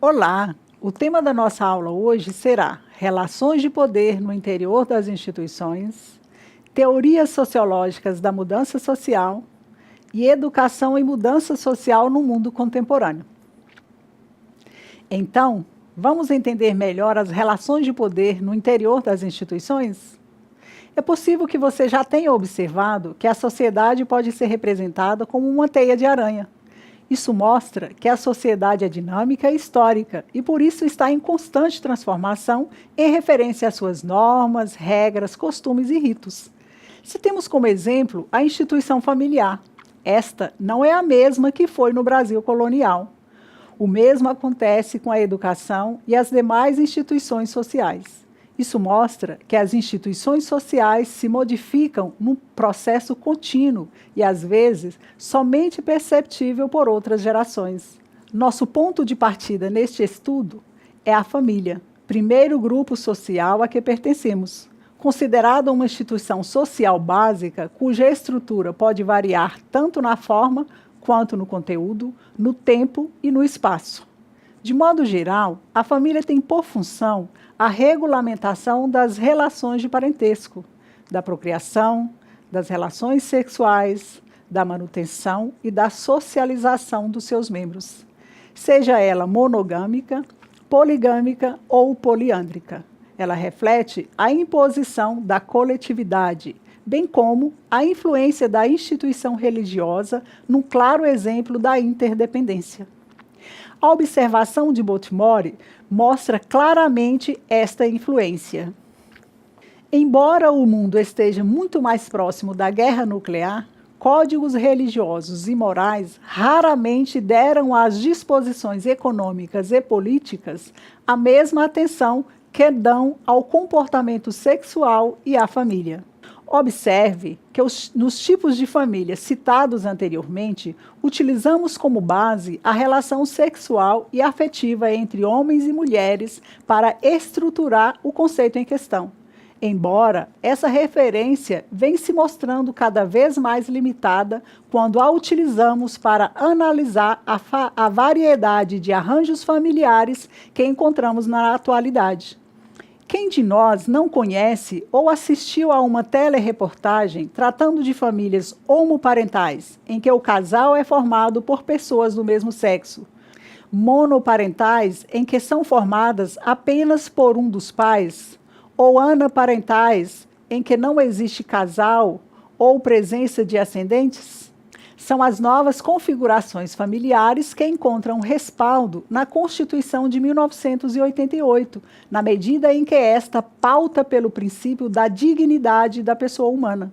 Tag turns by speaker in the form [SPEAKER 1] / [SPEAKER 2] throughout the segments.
[SPEAKER 1] Olá! O tema da nossa aula hoje será Relações de Poder no Interior das Instituições, Teorias Sociológicas da Mudança Social e Educação e Mudança Social no Mundo Contemporâneo. Então, vamos entender melhor as relações de poder no interior das instituições? É possível que você já tenha observado que a sociedade pode ser representada como uma teia de aranha. Isso mostra que a sociedade é dinâmica e histórica e, por isso, está em constante transformação em referência às suas normas, regras, costumes e ritos. Se temos como exemplo a instituição familiar, esta não é a mesma que foi no Brasil colonial. O mesmo acontece com a educação e as demais instituições sociais. Isso mostra que as instituições sociais se modificam num processo contínuo e, às vezes, somente perceptível por outras gerações. Nosso ponto de partida neste estudo é a família, primeiro grupo social a que pertencemos. Considerada uma instituição social básica, cuja estrutura pode variar tanto na forma quanto no conteúdo, no tempo e no espaço. De modo geral, a família tem por função a regulamentação das relações de parentesco, da procriação, das relações sexuais, da manutenção e da socialização dos seus membros, seja ela monogâmica, poligâmica ou poliândrica. Ela reflete a imposição da coletividade, bem como a influência da instituição religiosa, num claro exemplo da interdependência. A observação de Baltimore mostra claramente esta influência. Embora o mundo esteja muito mais próximo da guerra nuclear, códigos religiosos e morais raramente deram às disposições econômicas e políticas a mesma atenção que dão ao comportamento sexual e à família. Observe que nos tipos de família citados anteriormente, utilizamos como base a relação sexual e afetiva entre homens e mulheres para estruturar o conceito em questão. Embora essa referência venha se mostrando cada vez mais limitada quando a utilizamos para analisar a variedade de arranjos familiares que encontramos na atualidade. Quem de nós não conhece ou assistiu a uma telereportagem tratando de famílias homoparentais, em que o casal é formado por pessoas do mesmo sexo, monoparentais, em que são formadas apenas por um dos pais, ou anaparentais, em que não existe casal ou presença de ascendentes? São as novas configurações familiares que encontram respaldo na Constituição de 1988, na medida em que esta pauta pelo princípio da dignidade da pessoa humana.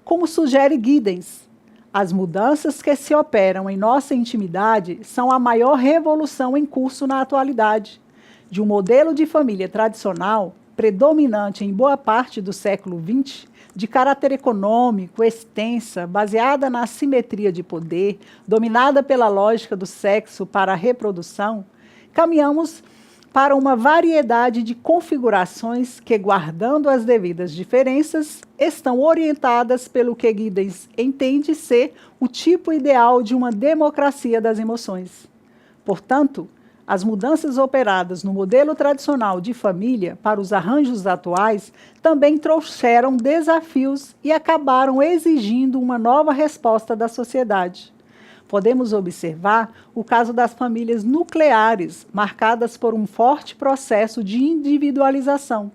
[SPEAKER 1] Como sugere Giddens, as mudanças que se operam em nossa intimidade são a maior revolução em curso na atualidade. De um modelo de família tradicional, predominante em boa parte do século XX, de caráter econômico, extensa, baseada na assimetria de poder, dominada pela lógica do sexo para a reprodução, caminhamos para uma variedade de configurações que, guardando as devidas diferenças, estão orientadas pelo que Giddens entende ser o tipo ideal de uma democracia das emoções. Portanto, as mudanças operadas no modelo tradicional de família para os arranjos atuais também trouxeram desafios e acabaram exigindo uma nova resposta da sociedade. Podemos observar o caso das famílias nucleares, marcadas por um forte processo de individualização.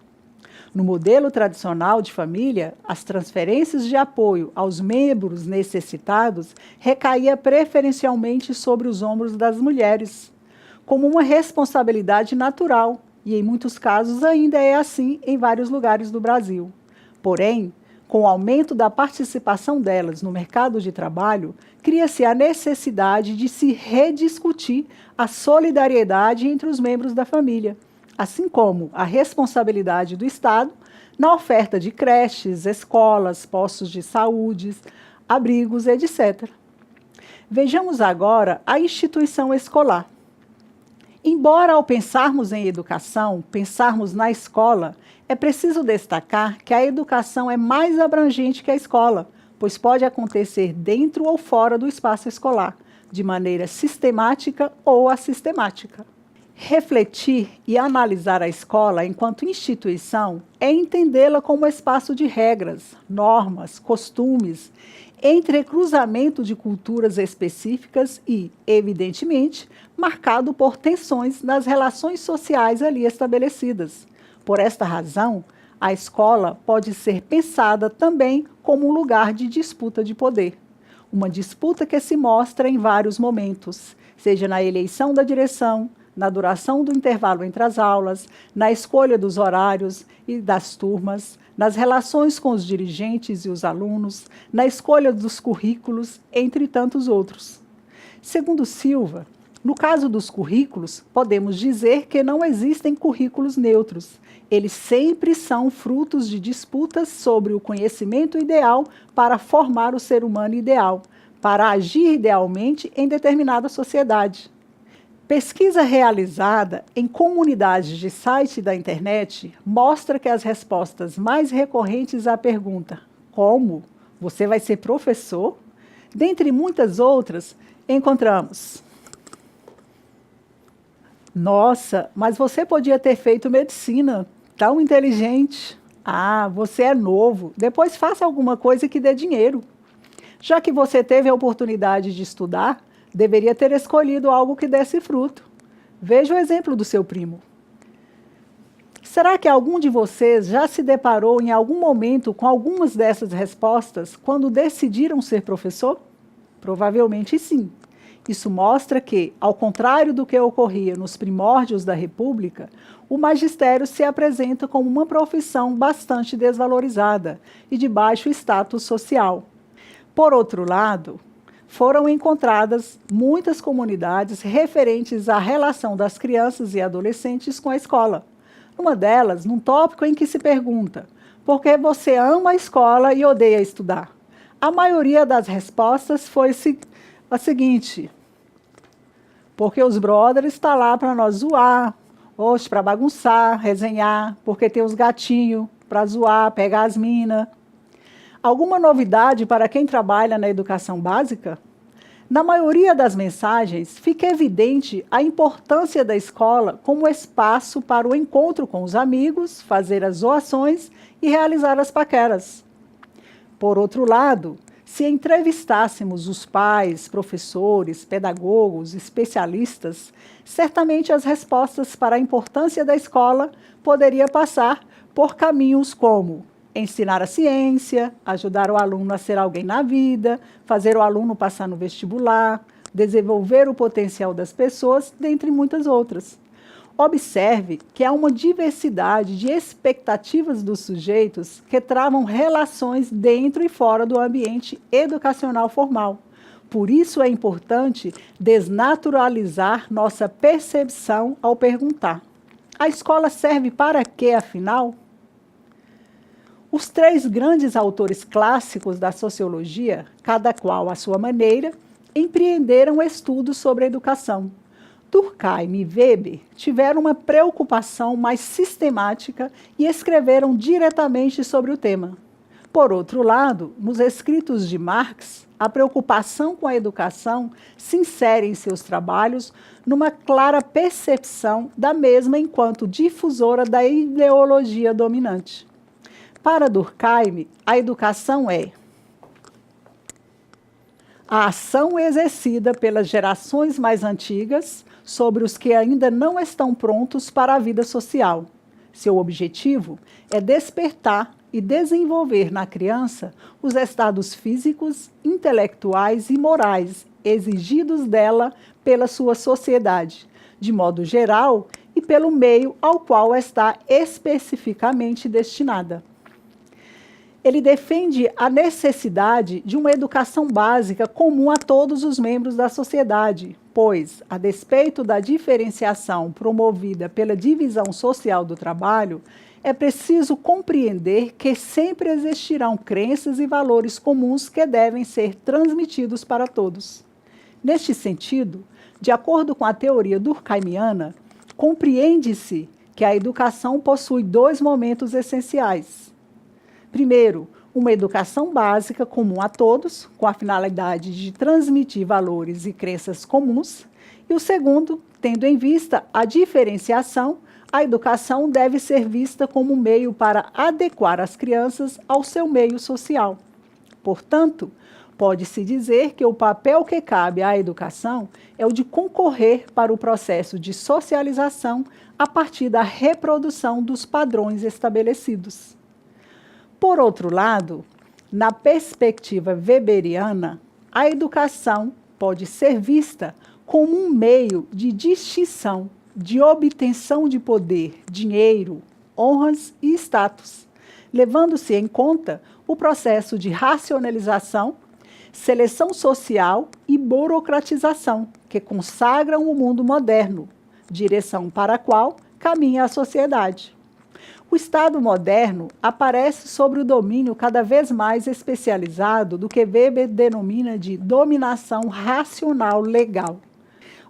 [SPEAKER 1] No modelo tradicional de família, as transferências de apoio aos membros necessitados recaía preferencialmente sobre os ombros das mulheres, como uma responsabilidade natural, e em muitos casos ainda é assim em vários lugares do Brasil. Porém, com o aumento da participação delas no mercado de trabalho, cria-se a necessidade de se rediscutir a solidariedade entre os membros da família, assim como a responsabilidade do Estado na oferta de creches, escolas, postos de saúde, abrigos, etc. Vejamos agora a instituição escolar. Embora, ao pensarmos em educação, pensarmos na escola, é preciso destacar que a educação é mais abrangente que a escola, pois pode acontecer dentro ou fora do espaço escolar, de maneira sistemática ou assistemática. Refletir e analisar a escola enquanto instituição é entendê-la como espaço de regras, normas, costumes, entrecruzamento de culturas específicas e, evidentemente, marcado por tensões nas relações sociais ali estabelecidas. Por esta razão, a escola pode ser pensada também como um lugar de disputa de poder. Uma disputa que se mostra em vários momentos, seja na eleição da direção, na duração do intervalo entre as aulas, na escolha dos horários e das turmas, nas relações com os dirigentes e os alunos, na escolha dos currículos, entre tantos outros. Segundo Silva, no caso dos currículos, podemos dizer que não existem currículos neutros. Eles sempre são frutos de disputas sobre o conhecimento ideal para formar o ser humano ideal, para agir idealmente em determinada sociedade. Pesquisa realizada em comunidades de site da internet mostra que as respostas mais recorrentes à pergunta "Como? Você vai ser professor?", dentre muitas outras, encontramos: "Nossa, mas você podia ter feito medicina, tão inteligente. Ah, você é novo, depois faça alguma coisa que dê dinheiro. Já que você teve a oportunidade de estudar, deveria ter escolhido algo que desse fruto. Veja o exemplo do seu primo." Será que algum de vocês já se deparou em algum momento com algumas dessas respostas quando decidiram ser professor? Provavelmente sim. Isso mostra que, ao contrário do que ocorria nos primórdios da República, o magistério se apresenta como uma profissão bastante desvalorizada e de baixo status social. Por outro lado, foram encontradas muitas comunidades referentes à relação das crianças e adolescentes com a escola. Uma delas, num tópico em que se pergunta: por que você ama a escola e odeia estudar? A maioria das respostas foi a seguinte: porque os brothers estão lá para nós zoar, ou para bagunçar, resenhar, porque tem os gatinhos para zoar, pegar as minas. Alguma novidade para quem trabalha na educação básica? Na maioria das mensagens, fica evidente a importância da escola como espaço para o encontro com os amigos, fazer as zoações e realizar as paqueras. Por outro lado, se entrevistássemos os pais, professores, pedagogos, especialistas, certamente as respostas para a importância da escola poderiam passar por caminhos como ensinar a ciência, ajudar o aluno a ser alguém na vida, fazer o aluno passar no vestibular, desenvolver o potencial das pessoas, dentre muitas outras. Observe que há uma diversidade de expectativas dos sujeitos que travam relações dentro e fora do ambiente educacional formal. Por isso é importante desnaturalizar nossa percepção ao perguntar: a escola serve para quê, afinal? Os três grandes autores clássicos da sociologia, cada qual à sua maneira, empreenderam estudos sobre a educação. Durkheim e Weber tiveram uma preocupação mais sistemática e escreveram diretamente sobre o tema. Por outro lado, nos escritos de Marx, a preocupação com a educação se insere em seus trabalhos numa clara percepção da mesma enquanto difusora da ideologia dominante. Para Durkheim, a educação é a ação exercida pelas gerações mais antigas sobre os que ainda não estão prontos para a vida social. Seu objetivo é despertar e desenvolver na criança os estados físicos, intelectuais e morais exigidos dela pela sua sociedade, de modo geral, e pelo meio ao qual está especificamente destinada. Ele defende a necessidade de uma educação básica comum a todos os membros da sociedade, pois, a despeito da diferenciação promovida pela divisão social do trabalho, é preciso compreender que sempre existirão crenças e valores comuns que devem ser transmitidos para todos. Neste sentido, de acordo com a teoria durkheimiana, compreende-se que a educação possui dois momentos essenciais. Primeiro, Uma educação básica comum a todos, com a finalidade de transmitir valores e crenças comuns. E o segundo, tendo em vista a diferenciação, a educação deve ser vista como um meio para adequar as crianças ao seu meio social. Portanto, pode-se dizer que o papel que cabe à educação é o de concorrer para o processo de socialização a partir da reprodução dos padrões estabelecidos. Por outro lado, na perspectiva weberiana, a educação pode ser vista como um meio de distinção, de obtenção de poder, dinheiro, honras e status, levando-se em conta o processo de racionalização, seleção social e burocratização que consagram o mundo moderno, direção para a qual caminha a sociedade. O Estado moderno aparece sobre o domínio cada vez mais especializado do que Weber denomina de dominação racional legal.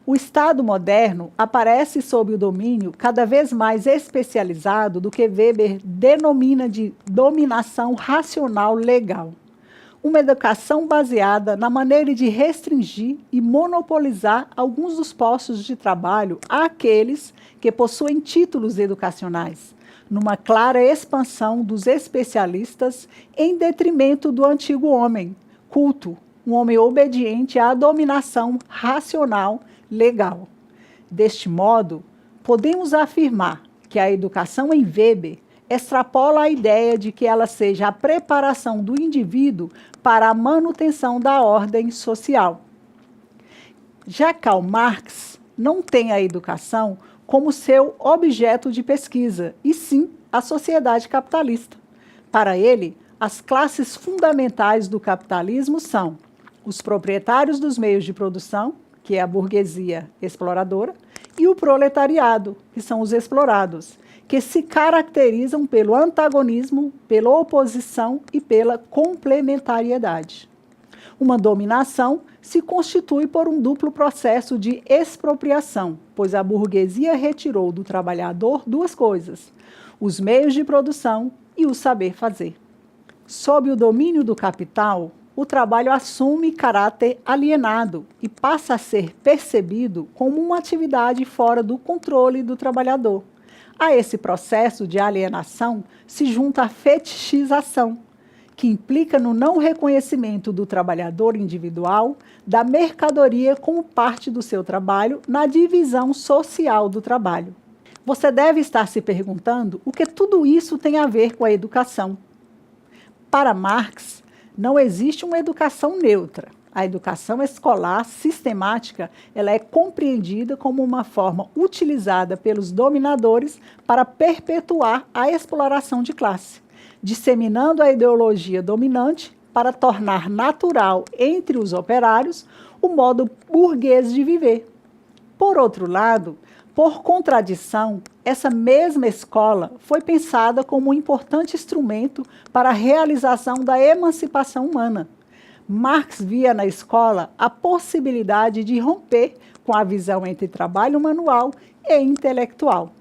[SPEAKER 1] O Estado moderno aparece sob o domínio cada vez mais especializado do que Weber denomina de dominação racional legal. Uma educação baseada na maneira de restringir e monopolizar alguns dos postos de trabalho àqueles que possuem títulos educacionais, numa clara expansão dos especialistas em detrimento do antigo homem, culto, um homem obediente à dominação racional legal. Deste modo, podemos afirmar que a educação em Weber extrapola a ideia de que ela seja a preparação do indivíduo para a manutenção da ordem social. Já Karl Marx não tem a educação como seu objeto de pesquisa, e sim a sociedade capitalista. Para ele, as classes fundamentais do capitalismo são os proprietários dos meios de produção, que é a burguesia exploradora, e o proletariado, que são os explorados, que se caracterizam pelo antagonismo, pela oposição e pela complementariedade. Uma dominação se constitui por um duplo processo de expropriação, pois a burguesia retirou do trabalhador duas coisas: os meios de produção e o saber fazer. Sob o domínio do capital, o trabalho assume caráter alienado e passa a ser percebido como uma atividade fora do controle do trabalhador. A esse processo de alienação se junta a fetichização, que implica no não reconhecimento do trabalhador individual, da mercadoria como parte do seu trabalho, na divisão social do trabalho. Você deve estar se perguntando o que tudo isso tem a ver com a educação. Para Marx, não existe uma educação neutra. A educação escolar sistemática, ela é compreendida como uma forma utilizada pelos dominadores para perpetuar a exploração de classe, disseminando a ideologia dominante para tornar natural entre os operários o modo burguês de viver. Por outro lado, por contradição, essa mesma escola foi pensada como um importante instrumento para a realização da emancipação humana. Marx via na escola a possibilidade de romper com a visão entre trabalho manual e intelectual.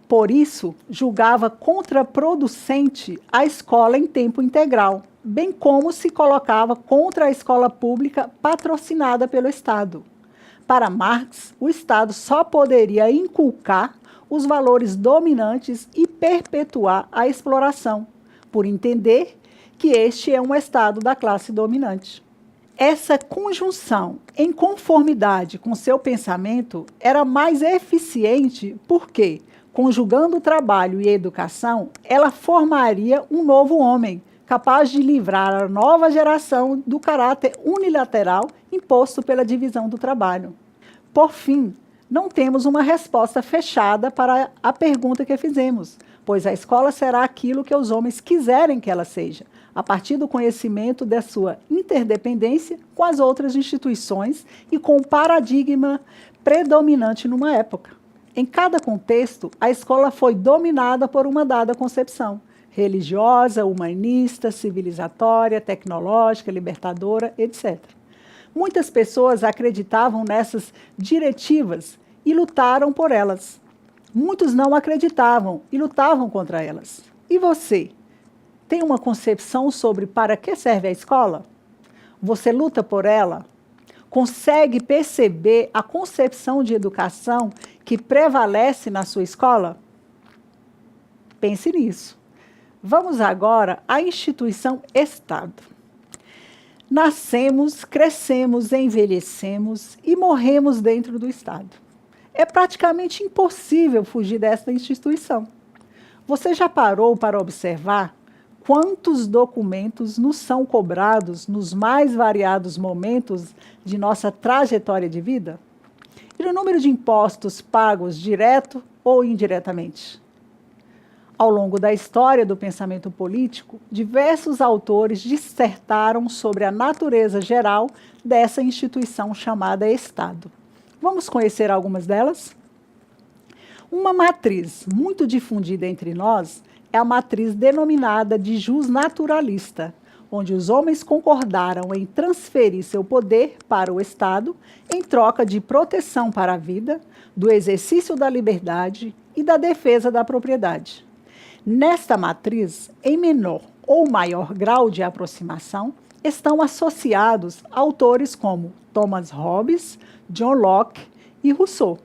[SPEAKER 1] Por isso, julgava contraproducente a escola em tempo integral, bem como se colocava contra a escola pública patrocinada pelo Estado. Para Marx, o Estado só poderia inculcar os valores dominantes e perpetuar a exploração, por entender que este é um estado da classe dominante. Essa conjunção, em conformidade com seu pensamento, era mais eficiente porque, conjugando o trabalho e a educação, ela formaria um novo homem, capaz de livrar a nova geração do caráter unilateral imposto pela divisão do trabalho. Por fim, não temos uma resposta fechada para a pergunta que fizemos, pois a escola será aquilo que os homens quiserem que ela seja, a partir do conhecimento da sua interdependência com as outras instituições e com o paradigma predominante numa época. Em cada contexto, a escola foi dominada por uma dada concepção, religiosa, humanista, civilizatória, tecnológica, libertadora, etc. Muitas pessoas acreditavam nessas diretivas e lutaram por elas. Muitos não acreditavam e lutavam contra elas. E você? tem uma concepção sobre para que serve a escola? Você luta por ela? Consegue perceber a concepção de educação que prevalece na sua escola? Pense nisso. Vamos agora à instituição Estado. Nascemos, crescemos, envelhecemos e morremos dentro do Estado. É praticamente impossível fugir desta instituição. Você já parou para observar quantos documentos nos são cobrados nos mais variados momentos de nossa trajetória de vida? E o número de impostos pagos direto ou indiretamente? Ao longo da história do pensamento político, diversos autores dissertaram sobre a natureza geral dessa instituição chamada Estado. Vamos conhecer algumas delas? Uma matriz muito difundida entre nós é a matriz denominada de jus naturalista, onde os homens concordaram em transferir seu poder para o Estado em troca de proteção para a vida, do exercício da liberdade e da defesa da propriedade. Nesta matriz, em menor ou maior grau de aproximação, estão associados autores como Thomas Hobbes, John Locke e Rousseau.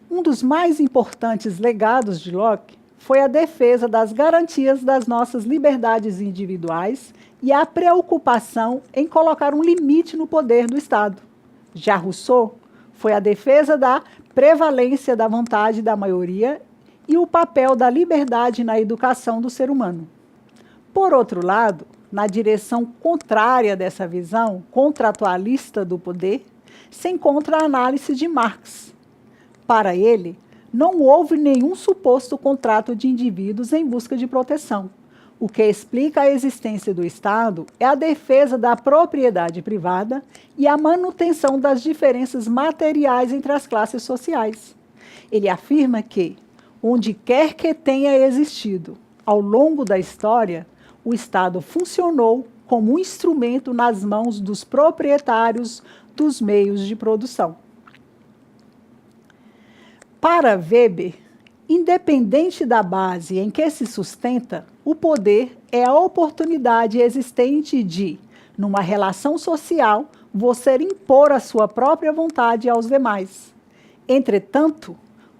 [SPEAKER 1] Um dos mais importantes legados de Locke foi a defesa das garantias das nossas liberdades individuais e a preocupação em colocar um limite no poder do Estado. Já Rousseau foi a defesa da prevalência da vontade da maioria e o papel da liberdade na educação do ser humano. Por outro lado, na direção contrária dessa visão contratualista do poder, se encontra a análise de Marx. Para ele, não houve nenhum suposto contrato de indivíduos em busca de proteção. O que explica a existência do Estado é a defesa da propriedade privada e a manutenção das diferenças materiais entre as classes sociais. Ele afirma que, onde quer que tenha existido, ao longo da história, o Estado funcionou como um instrumento nas mãos dos proprietários dos meios de produção. Para Weber, independente da base em que se sustenta, o poder é a oportunidade existente de, numa relação social, você impor a sua própria vontade aos demais. Entretanto,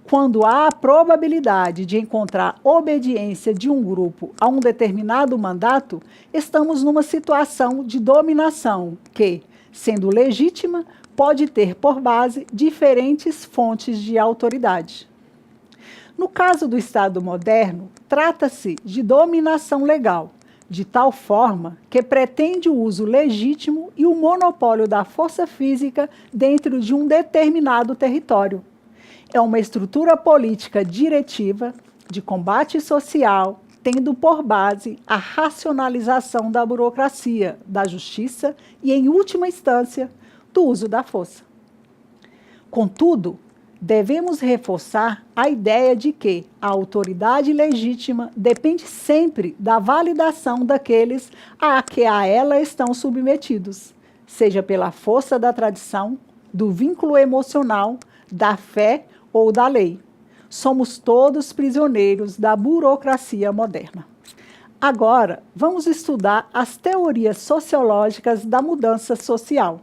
[SPEAKER 1] quando há a probabilidade de encontrar obediência de um grupo a um determinado mandato, estamos numa situação de dominação que, sendo legítima, pode ter por base diferentes fontes de autoridade. No caso do Estado moderno, trata-se de dominação legal, de tal forma que pretende o uso legítimo e o monopólio da força física dentro de um determinado território. É uma estrutura política diretiva, de combate social, tendo por base a racionalização da burocracia, da justiça e, em última instância, do uso da força. Contudo, devemos reforçar a ideia de que a autoridade legítima depende sempre da validação daqueles a que a ela estão submetidos, seja pela força da tradição, do vínculo emocional, da fé ou da lei. Somos todos prisioneiros da burocracia moderna. Agora, vamos estudar as teorias sociológicas da mudança social.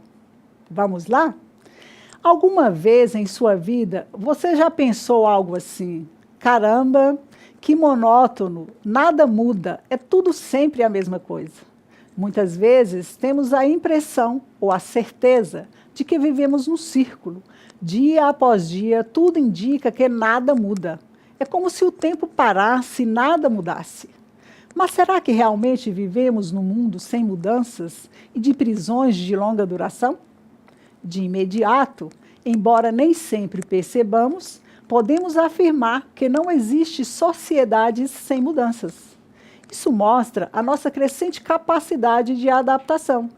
[SPEAKER 1] Vamos lá? Alguma vez em sua vida, você já pensou algo assim? Caramba, que monótono, nada muda, é tudo sempre a mesma coisa. Muitas vezes temos a impressão ou a certeza de que vivemos num círculo. Dia após dia, tudo indica que nada muda. É como se o tempo parasse e nada mudasse. Mas será que realmente vivemos num mundo sem mudanças e de prisões de longa duração? De imediato, embora nem sempre percebamos, podemos afirmar que não existe sociedades sem mudanças. Isso mostra a nossa crescente capacidade de adaptação.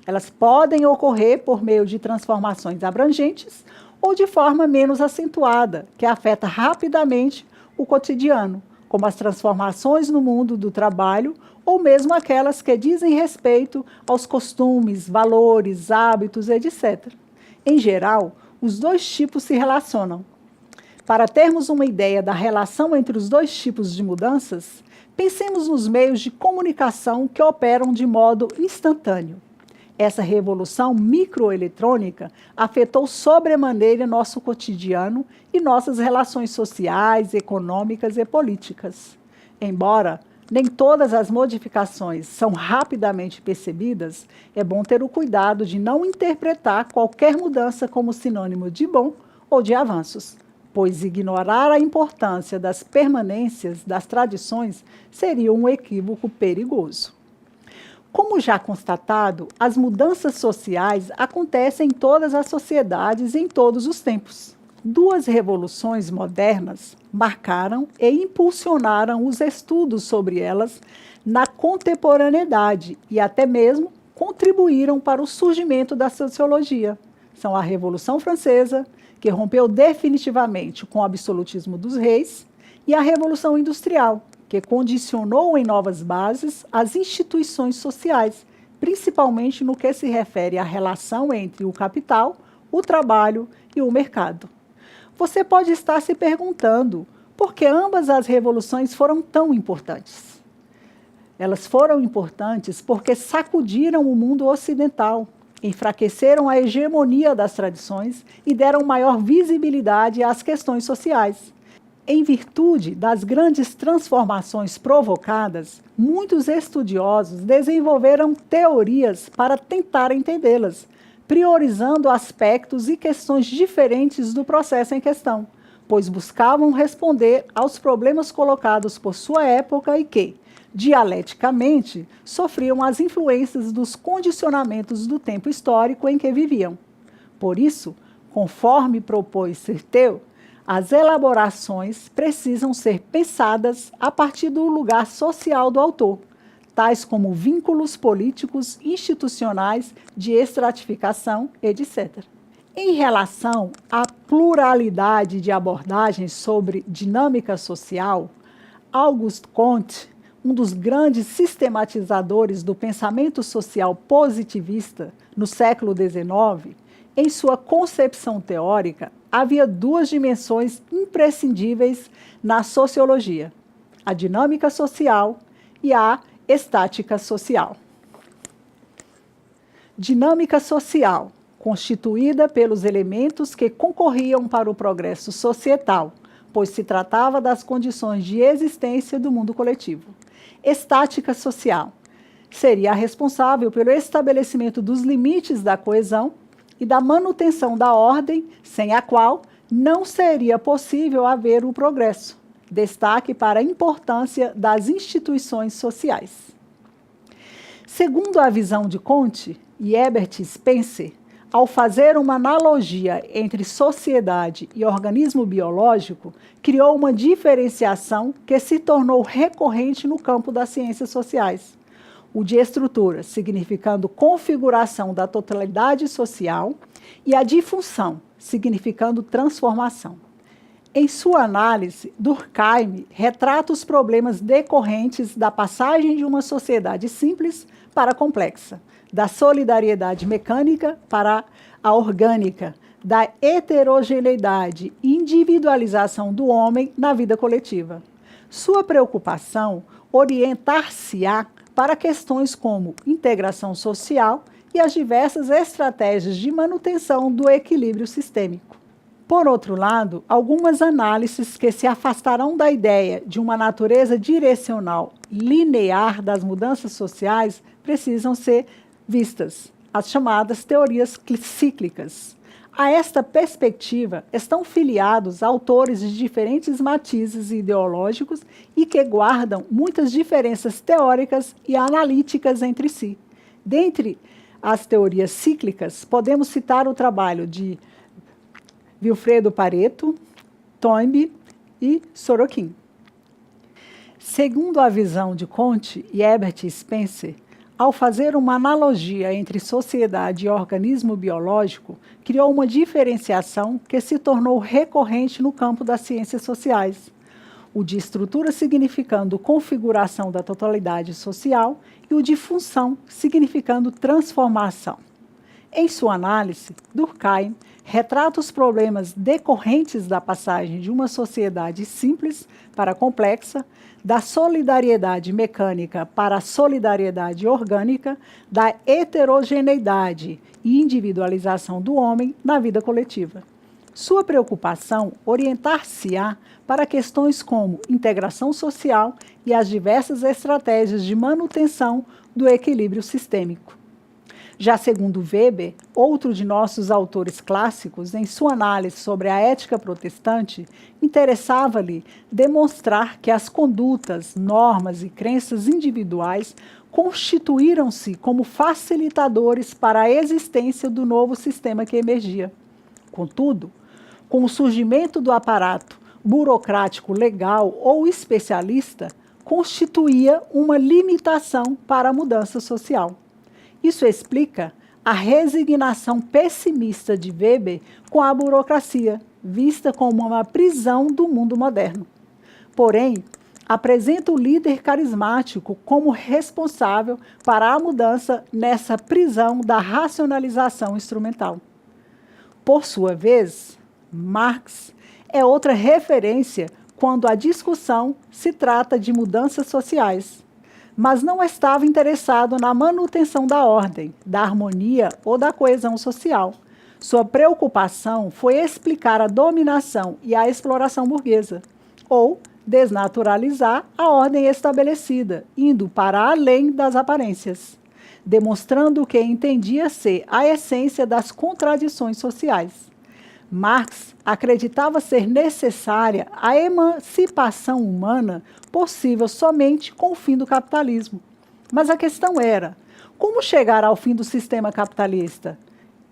[SPEAKER 1] Elas podem ocorrer por meio de transformações abrangentes ou de forma menos acentuada, que afeta rapidamente o cotidiano, como as transformações no mundo do trabalho ou mesmo aquelas que dizem respeito aos costumes, valores, hábitos, etc. Em geral, os dois tipos se relacionam. Para termos uma ideia da relação entre os dois tipos de mudanças, Pensemos nos meios de comunicação que operam de modo instantâneo. Essa revolução microeletrônica afetou sobremaneira nosso cotidiano e nossas relações sociais, econômicas e políticas. Embora nem todas as modificações são rapidamente percebidas, é bom ter o cuidado de não interpretar qualquer mudança como sinônimo de bom ou de avanços, pois ignorar a importância das permanências das tradições seria um equívoco perigoso. Como já constatado, as mudanças sociais acontecem em todas as sociedades e em todos os tempos. Duas revoluções modernas marcaram e impulsionaram os estudos sobre elas na contemporaneidade e até mesmo contribuíram para o surgimento da sociologia. São a Revolução Francesa, que rompeu definitivamente com o absolutismo dos reis, e a Revolução Industrial, que condicionou em novas bases as instituições sociais, principalmente no que se refere à relação entre o capital, o trabalho e o mercado. Você pode estar se perguntando por que ambas as revoluções foram tão importantes. Elas foram importantes porque sacudiram o mundo ocidental, enfraqueceram a hegemonia das tradições e deram maior visibilidade às questões sociais. Em virtude das grandes transformações provocadas, muitos estudiosos desenvolveram teorias para tentar entendê-las, priorizando aspectos e questões diferentes do processo em questão, pois buscavam responder aos problemas colocados por sua época e que, dialeticamente, sofriam as influências dos condicionamentos do tempo histórico em que viviam. Por isso, conforme propôs Certeau, as elaborações precisam ser pensadas a partir do lugar social do autor, tais como vínculos políticos, institucionais, de estratificação, etc. Em relação à pluralidade de abordagens sobre dinâmica social, Auguste Comte, um dos grandes sistematizadores do pensamento social positivista no século XIX, em sua concepção teórica, havia duas dimensões imprescindíveis na sociologia: a dinâmica social e a estática social. Dinâmica social, constituída pelos elementos que concorriam para o progresso societal, pois se tratava das condições de existência do mundo coletivo. Estática social seria a responsável pelo estabelecimento dos limites da coesão e da manutenção da ordem, sem a qual não seria possível haver o progresso. Destaque para a importância das instituições sociais. Segundo a visão de Comte e Herbert Spencer, ao fazer uma analogia entre sociedade e organismo biológico, criou uma diferenciação que se tornou recorrente no campo das ciências sociais. O de estrutura, significando configuração da totalidade social, e a de função, significando transformação. Em sua análise, Durkheim retrata os problemas decorrentes da passagem de uma sociedade simples para complexa, da solidariedade mecânica para a orgânica, da heterogeneidade e individualização do homem na vida coletiva. Sua preocupação orientar-se-á para questões como integração social e as diversas estratégias de manutenção do equilíbrio sistêmico. Por outro lado, algumas análises que se afastarão da ideia de uma natureza direcional linear das mudanças sociais precisam ser vistas, as chamadas teorias cíclicas. A esta perspectiva estão filiados autores de diferentes matizes ideológicos e que guardam muitas diferenças teóricas e analíticas entre si. Dentre as teorias cíclicas, podemos citar o trabalho de Vilfredo Pareto, Toynbee e Sorokin. Segundo a visão de Comte e Herbert Spencer, ao fazer uma analogia entre sociedade e organismo biológico, criou uma diferenciação que se tornou recorrente no campo das ciências sociais. O de estrutura significando configuração da totalidade social e o de função significando transformação. Em sua análise, Durkheim retrata os problemas decorrentes da passagem de uma sociedade simples para complexa, da solidariedade mecânica para a solidariedade orgânica, da heterogeneidade e individualização do homem na vida coletiva. Sua preocupação orientar-se-á para questões como integração social e as diversas estratégias de manutenção do equilíbrio sistêmico. Já segundo Weber, outro de nossos autores clássicos, em sua análise sobre a ética protestante, interessava-lhe demonstrar que as condutas, normas e crenças individuais constituíram-se como facilitadores para a existência do novo sistema que emergia. Contudo, com o surgimento do aparato burocrático legal ou especialista, constituía uma limitação para a mudança social. Isso explica a resignação pessimista de Weber com a burocracia, vista como uma prisão do mundo moderno. Porém, apresenta o líder carismático como responsável para a mudança nessa prisão da racionalização instrumental. Por sua vez, Marx é outra referência quando a discussão se trata de mudanças sociais, mas não estava interessado na manutenção da ordem, da harmonia ou da coesão social. Sua preocupação foi explicar a dominação e a exploração burguesa, ou desnaturalizar a ordem estabelecida, indo para além das aparências, demonstrando o que entendia ser a essência das contradições sociais. Marx acreditava ser necessária a emancipação humana possível somente com o fim do capitalismo. Mas a questão era, como chegar ao fim do sistema capitalista?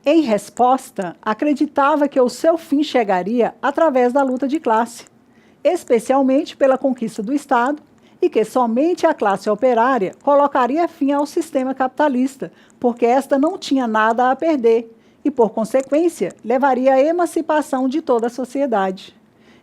[SPEAKER 1] Em resposta, acreditava que o seu fim chegaria através da luta de classe, especialmente pela conquista do Estado, e que somente a classe operária colocaria fim ao sistema capitalista, porque esta não tinha nada a perder, e, por consequência, levaria à emancipação de toda a sociedade.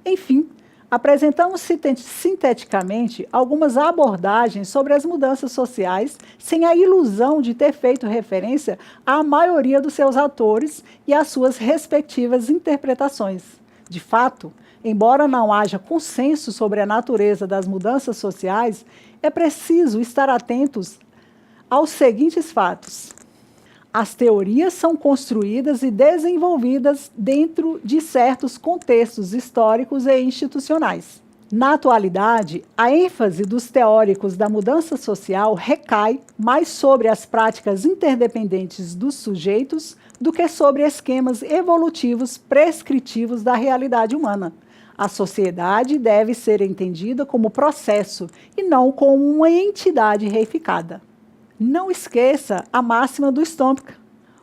[SPEAKER 1] Enfim, apresentamos sinteticamente algumas abordagens sobre as mudanças sociais, sem a ilusão de ter feito referência à maioria dos seus autores e às suas respectivas interpretações. De fato, embora não haja consenso sobre a natureza das mudanças sociais, é preciso estar atentos aos seguintes fatos. As teorias são construídas e desenvolvidas dentro de certos contextos históricos e institucionais. Na atualidade, a ênfase dos teóricos da mudança social recai mais sobre as práticas interdependentes dos sujeitos do que sobre esquemas evolutivos prescritivos da realidade humana. A sociedade deve ser entendida como processo e não como uma entidade reificada. Não esqueça a máxima do Stomka.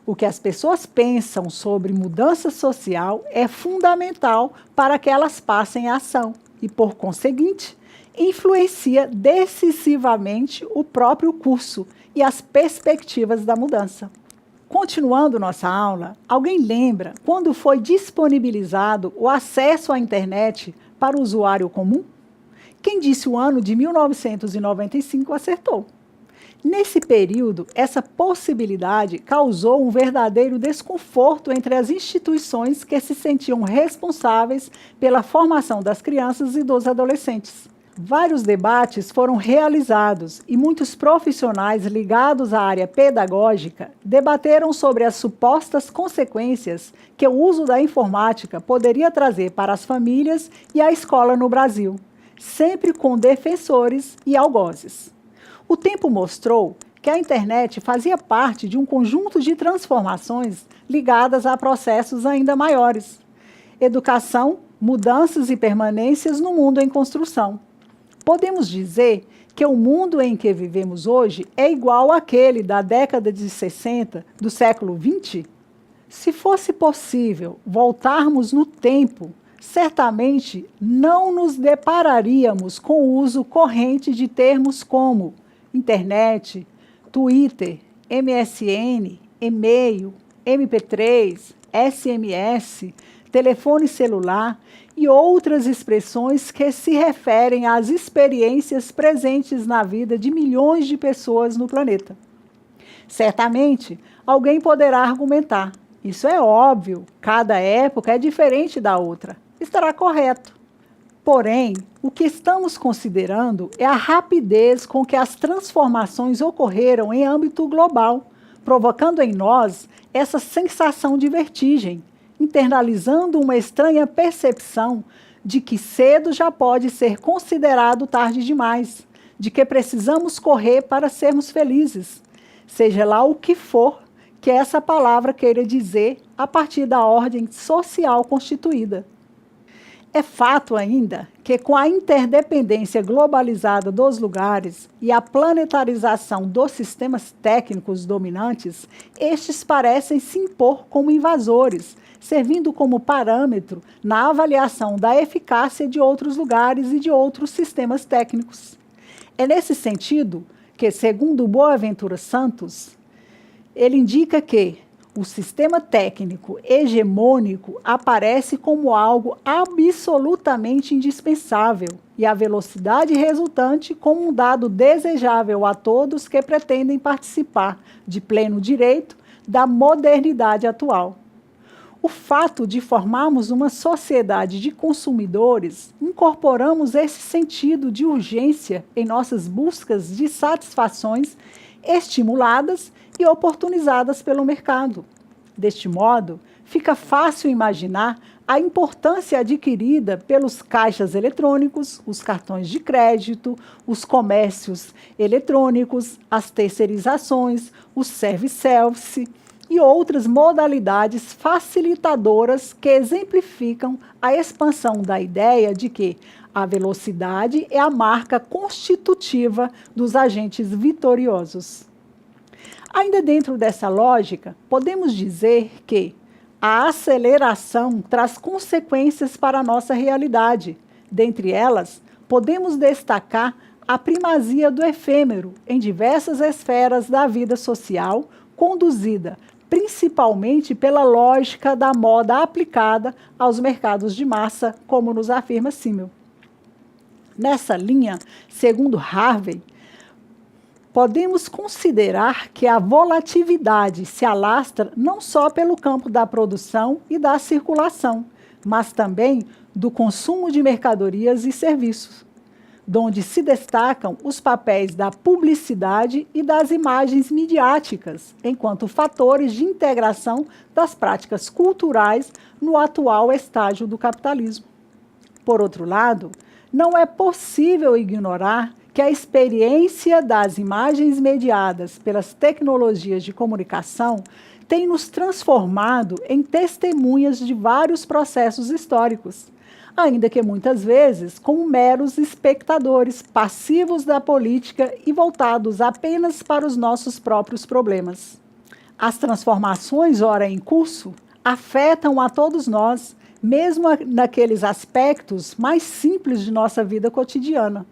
[SPEAKER 1] O que as pessoas pensam sobre mudança social é fundamental para que elas passem a ação e, por conseguinte, influencia decisivamente o próprio curso e as perspectivas da mudança. Continuando nossa aula, alguém lembra quando foi disponibilizado o acesso à internet para o usuário comum? Quem disse o ano de 1995 acertou. Nesse período, essa possibilidade causou um verdadeiro desconforto entre as instituições que se sentiam responsáveis pela formação das crianças e dos adolescentes. Vários debates foram realizados e muitos profissionais ligados à área pedagógica debateram sobre as supostas consequências que o uso da informática poderia trazer para as famílias e a escola no Brasil, sempre com defensores e algozes. O tempo mostrou que a internet fazia parte de um conjunto de transformações ligadas a processos ainda maiores. Educação, mudanças e permanências no mundo em construção. Podemos dizer que o mundo em que vivemos hoje é igual àquele da década de 60 do século XX? Se fosse possível voltarmos no tempo, certamente não nos depararíamos com o uso corrente de termos como internet, Twitter, MSN, e-mail, MP3, SMS, telefone celular e outras expressões que se referem às experiências presentes na vida de milhões de pessoas no planeta. Certamente, alguém poderá argumentar: isso é óbvio, cada época é diferente da outra. Estará correto. Porém, o que estamos considerando é a rapidez com que as transformações ocorreram em âmbito global, provocando em nós essa sensação de vertigem, internalizando uma estranha percepção de que cedo já pode ser considerado tarde demais, de que precisamos correr para sermos felizes, seja lá o que for que essa palavra queira dizer a partir da ordem social constituída. É fato ainda que, com a interdependência globalizada dos lugares e a planetarização dos sistemas técnicos dominantes, estes parecem se impor como invasores, servindo como parâmetro na avaliação da eficácia de outros lugares e de outros sistemas técnicos. É nesse sentido que, segundo Boaventura Santos, ele indica que o sistema técnico hegemônico aparece como algo absolutamente indispensável e a velocidade resultante como um dado desejável a todos que pretendem participar de pleno direito da modernidade atual. O fato de formarmos uma sociedade de consumidores, incorporamos esse sentido de urgência em nossas buscas de satisfações estimuladas e oportunizadas pelo mercado. Deste modo, fica fácil imaginar a importância adquirida pelos caixas eletrônicos, os cartões de crédito, os comércios eletrônicos, as terceirizações, os service-self e outras modalidades facilitadoras que exemplificam a expansão da ideia de que a velocidade é a marca constitutiva dos agentes vitoriosos. Ainda dentro dessa lógica, podemos dizer que a aceleração traz consequências para a nossa realidade. Dentre elas, podemos destacar a primazia do efêmero em diversas esferas da vida social, conduzida principalmente pela lógica da moda aplicada aos mercados de massa, como nos afirma Simmel. Nessa linha, segundo Harvey, podemos considerar que a volatilidade se alastra não só pelo campo da produção e da circulação, mas também do consumo de mercadorias e serviços, donde se destacam os papéis da publicidade e das imagens midiáticas, enquanto fatores de integração das práticas culturais no atual estágio do capitalismo. Por outro lado, não é possível ignorar que a experiência das imagens mediadas pelas tecnologias de comunicação tem nos transformado em testemunhas de vários processos históricos, ainda que muitas vezes como meros espectadores passivos da política e voltados apenas para os nossos próprios problemas. As transformações ora em curso afetam a todos nós, mesmo naqueles aspectos mais simples de nossa vida cotidiana.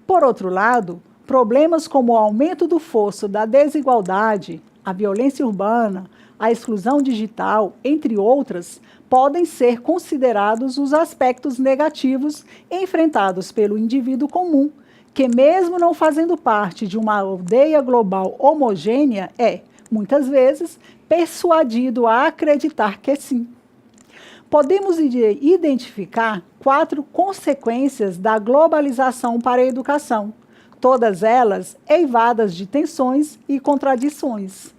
[SPEAKER 1] Por outro lado, problemas como o aumento do fosso da desigualdade, a violência urbana, a exclusão digital, entre outras, podem ser considerados os aspectos negativos enfrentados pelo indivíduo comum, que mesmo não fazendo parte de uma aldeia global homogênea, é, muitas vezes, persuadido a acreditar que sim. Podemos identificar 4 consequências da globalização para a educação, todas elas eivadas de tensões e contradições.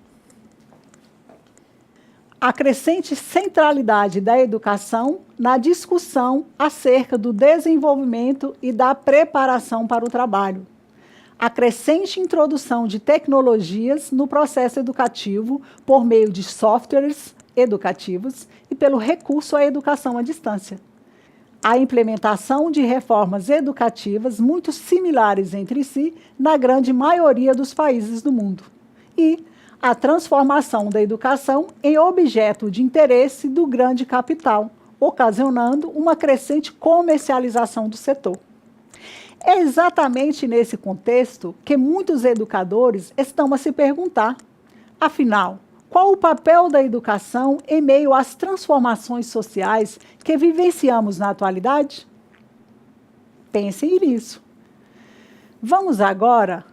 [SPEAKER 1] A crescente centralidade da educação na discussão acerca do desenvolvimento e da preparação para o trabalho. A crescente introdução de tecnologias no processo educativo por meio de softwares educativos e pelo recurso à educação à distância. A implementação de reformas educativas muito similares entre si na grande maioria dos países do mundo. E a transformação da educação em objeto de interesse do grande capital, ocasionando uma crescente comercialização do setor. É exatamente nesse contexto que muitos educadores estão a se perguntar, afinal, qual o papel da educação em meio às transformações sociais que vivenciamos na atualidade? Pensem nisso. Vamos agora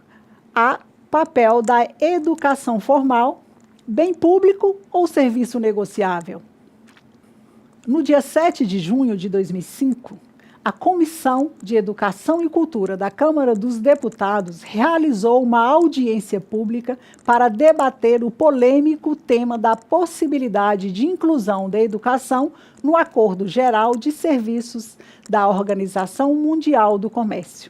[SPEAKER 1] a Papel da educação formal, bem público ou serviço negociável? No dia 7 de junho de 2005, a Comissão de Educação e Cultura da Câmara dos Deputados realizou uma audiência pública para debater o polêmico tema da possibilidade de inclusão da educação no Acordo Geral de Serviços da Organização Mundial do Comércio.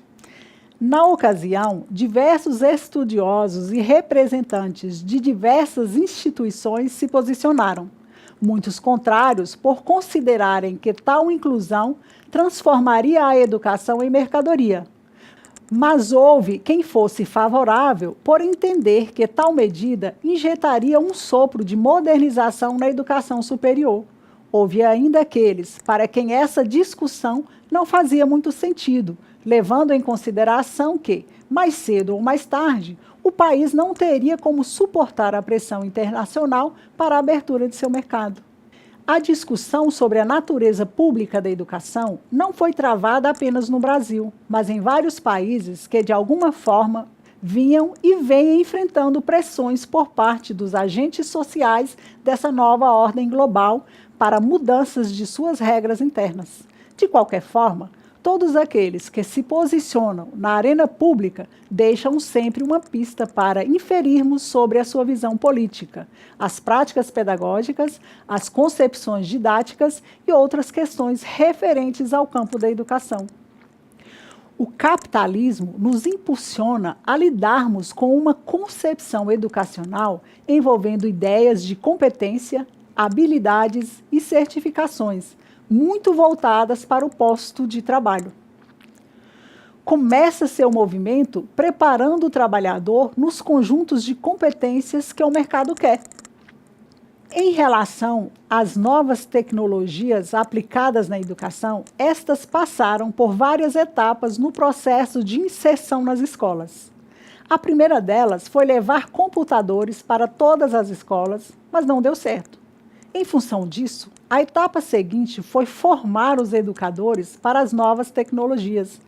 [SPEAKER 1] Na ocasião, diversos estudiosos e representantes de diversas instituições se posicionaram. Muitos contrários por considerarem que tal inclusão transformaria a educação em mercadoria. Mas houve quem fosse favorável por entender que tal medida injetaria um sopro de modernização na educação superior. Houve ainda aqueles para quem essa discussão não fazia muito sentido, levando em consideração que, mais cedo ou mais tarde, o país não teria como suportar a pressão internacional para a abertura de seu mercado. A discussão sobre a natureza pública da educação não foi travada apenas no Brasil, mas em vários países que, de alguma forma, vinham e vêm enfrentando pressões por parte dos agentes sociais dessa nova ordem global para mudanças de suas regras internas. De qualquer forma, todos aqueles que se posicionam na arena pública deixam sempre uma pista para inferirmos sobre a sua visão política, as práticas pedagógicas, as concepções didáticas e outras questões referentes ao campo da educação. O capitalismo nos impulsiona a lidarmos com uma concepção educacional envolvendo ideias de competência, habilidades e certificações, muito voltadas para o posto de trabalho. Começa seu movimento preparando o trabalhador nos conjuntos de competências que o mercado quer. Em relação às novas tecnologias aplicadas na educação, estas passaram por várias etapas no processo de inserção nas escolas. A primeira delas foi levar computadores para todas as escolas, mas não deu certo. Em função disso, a etapa seguinte foi formar os educadores para as novas tecnologias.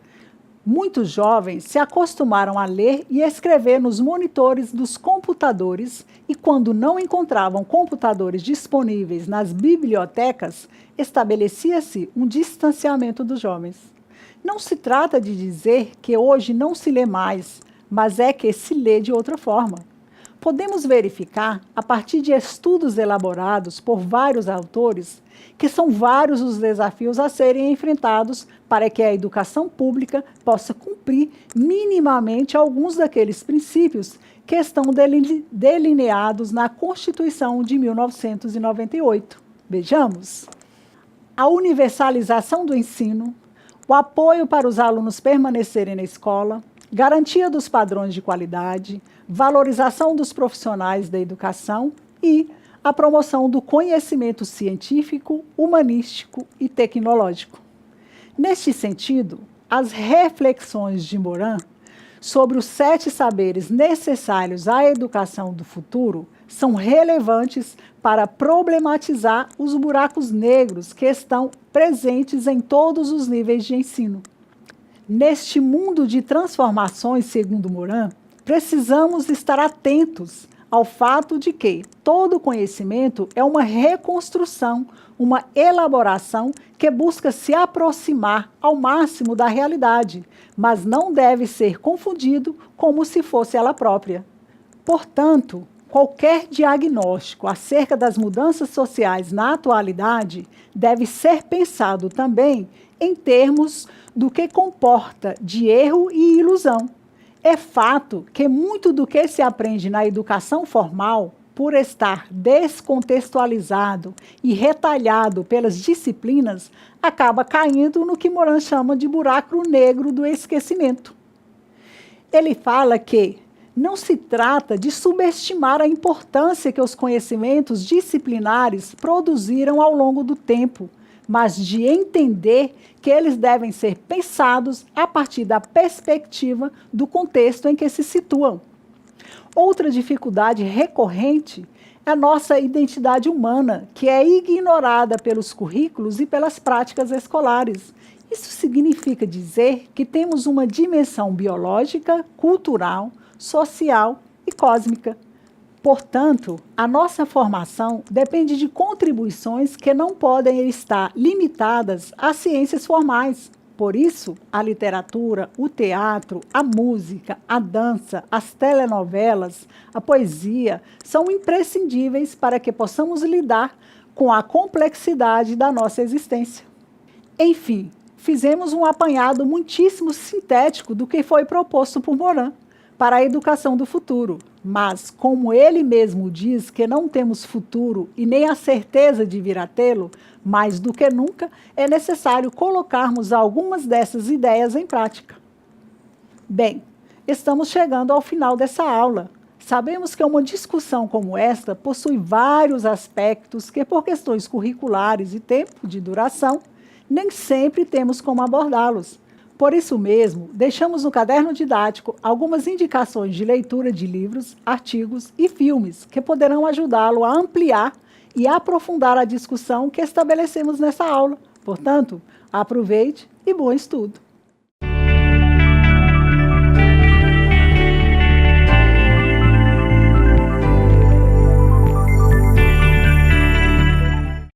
[SPEAKER 1] Muitos jovens se acostumaram a ler e escrever nos monitores dos computadores e, quando não encontravam computadores disponíveis nas bibliotecas, estabelecia-se um distanciamento dos jovens. Não se trata de dizer que hoje não se lê mais, mas é que se lê de outra forma. Podemos verificar, a partir de estudos elaborados por vários autores, que são vários os desafios a serem enfrentados para que a educação pública possa cumprir minimamente alguns daqueles princípios que estão delineados na Constituição de 1998. Vejamos. A universalização do ensino, o apoio para os alunos permanecerem na escola, garantia dos padrões de qualidade, valorização dos profissionais da educação e a promoção do conhecimento científico, humanístico e tecnológico. Neste sentido, as reflexões de Morin sobre os 7 saberes necessários à educação do futuro são relevantes para problematizar os buracos negros que estão presentes em todos os níveis de ensino. Neste mundo de transformações, segundo Morin, precisamos estar atentos ao fato de que todo conhecimento é uma reconstrução, uma elaboração que busca se aproximar ao máximo da realidade, mas não deve ser confundido como se fosse ela própria. Portanto, qualquer diagnóstico acerca das mudanças sociais na atualidade deve ser pensado também em termos do que comporta de erro e ilusão. É fato que muito do que se aprende na educação formal, por estar descontextualizado e retalhado pelas disciplinas, acaba caindo no que Morin chama de buraco negro do esquecimento. Ele fala que não se trata de subestimar a importância que os conhecimentos disciplinares produziram ao longo do tempo, mas de entender que eles devem ser pensados a partir da perspectiva do contexto em que se situam. Outra dificuldade recorrente é a nossa identidade humana, que é ignorada pelos currículos e pelas práticas escolares. Isso significa dizer que temos uma dimensão biológica, cultural, social cósmica. Portanto, a nossa formação depende de contribuições que não podem estar limitadas às ciências formais. Por isso, a literatura, o teatro, a música, a dança, as telenovelas, a poesia são imprescindíveis para que possamos lidar com a complexidade da nossa existência. Enfim, fizemos um apanhado muitíssimo sintético do que foi proposto por Morin para a educação do futuro. Mas, como ele mesmo diz que não temos futuro e nem a certeza de vir a tê-lo, mais do que nunca é necessário colocarmos algumas dessas ideias em prática. Bem, estamos chegando ao final dessa aula. Sabemos que uma discussão como esta possui vários aspectos que, por questões curriculares e tempo de duração, nem sempre temos como abordá-los. Por isso mesmo, deixamos no caderno didático algumas indicações de leitura de livros, artigos e filmes que poderão ajudá-lo a ampliar e aprofundar a discussão que estabelecemos nessa aula. Portanto, aproveite e bom estudo!